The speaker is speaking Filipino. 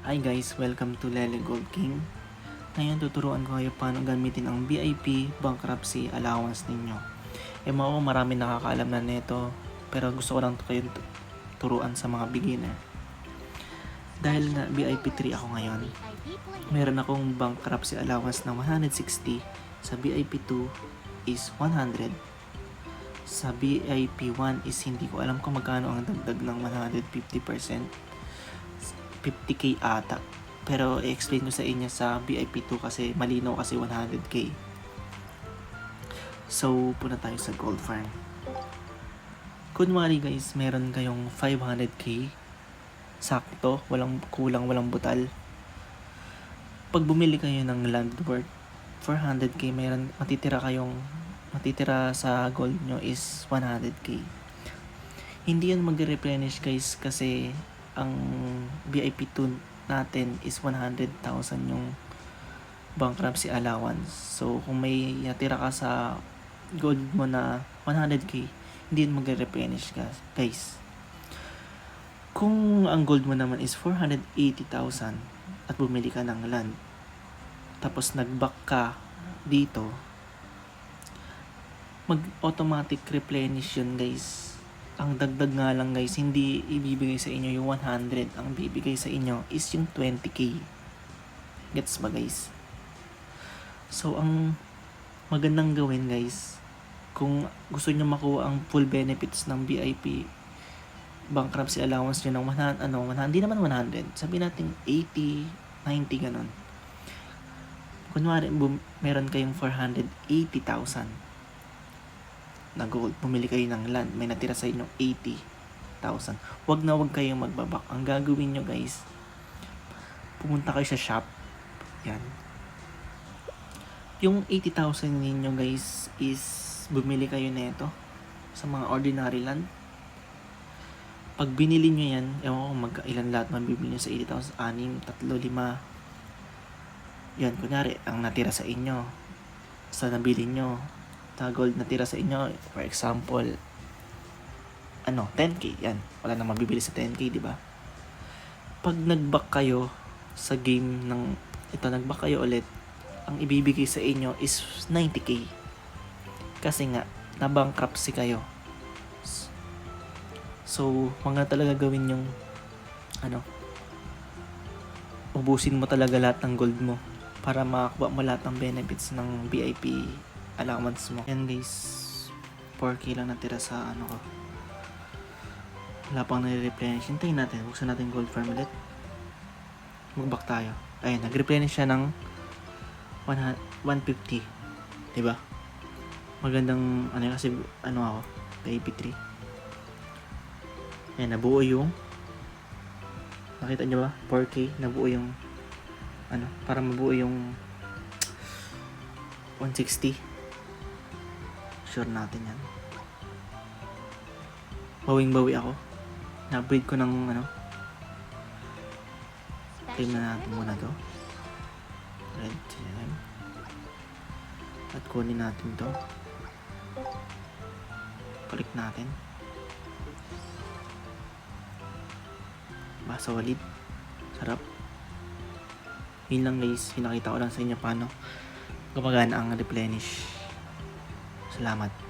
Hi guys, welcome to Lele Gold King. Ngayon tuturuan ko kayo paano gamitin ang VIP bankruptcy allowance ninyo. Marami nakakaalam na nito, pero gusto ko lang kayong turuan sa mga beginner. Dahil nga VIP 3 ako ngayon, meron akong bankruptcy allowance na 160, sa VIP 2 is 100, sa VIP 1 is hindi ko alam kung magkano ang dagdag ng 150%. 50k ata. Pero i-explain ko sa inyo sa VIP 2 kasi malinaw kasi 100k. So, punta tayo sa gold farm. Kunwari guys, meron kayong 500k. Sakto, walang kulang, walang butal. Pag bumili kayo ng land worth 400k, matitira sa gold nyo is 100k. Hindi yan mag-replenish guys kasi ang VIP 2 natin is 100,000 yung bankruptcy allowance. So, kung may natira ka sa gold mo na 100k, hindi yun magre-replenish ka, guys. Kung ang gold mo naman is 480,000 at bumili ka ng land, tapos nag-back ka dito, mag-automatic replenish yun, guys. Ang dagdag nga lang guys, hindi ibibigay sa inyo yung 100. Ang bibigay sa inyo is yung 20k. Gets ba guys? So, ang magandang gawin guys, kung gusto nyo makuha ang full benefits ng VIP bankruptcy allowance nyo ng 100, hindi naman 100. Sabihin natin 80, 90 ganun. Kunwari, meron kayong 480,000 na gold, bumili kayo ng land, may natira sa inyo 80,000. Wag kayong magbabak. Ang gagawin nyo guys, pumunta kayo sa shop. Yan. Yung 80,000 ninyo guys is bumili kayo nito sa mga ordinary land. Pag binili nyo yan, ewan ko ilan lahat mabibili nyo sa 80,000, 6, 3, 5. Yan, kunyari, ang natira sa inyo sa nabili nyo na gold natira sa inyo, for example 10k, yan, wala na mabibili sa 10k, di ba? Pag nag-back kayo sa game ng nag-back kayo ulit, ang ibibigay sa inyo is 90k kasi nga na-bankruptcy kayo. So, mga talaga gawin yung ubusin mo talaga lahat ng gold mo para makakuha mo lahat ng benefits ng VIP allowance mo. Yan guys, 4k lang natira sa ko. Wala pang nare-replenish. Hintayin natin, buksan natin gold farm ulit. Mag-back tayo. Ayun, nag-replenish siya ng 150. Diba? Magandang kasi ako, VIP 3. Ayan, nabuo yung nakita nyo ba? 4k, nabuo yung para mabuo yung 160. Sure natin yan. Bawing-bawi ako. Na-upgrade ko ng claim na natin muna to. Red gem. At kunin natin to. Click natin. Solid. Sarap. Yun lang guys. Pinakita ko lang sa inyo paano gumagana ang replenish. Salamat.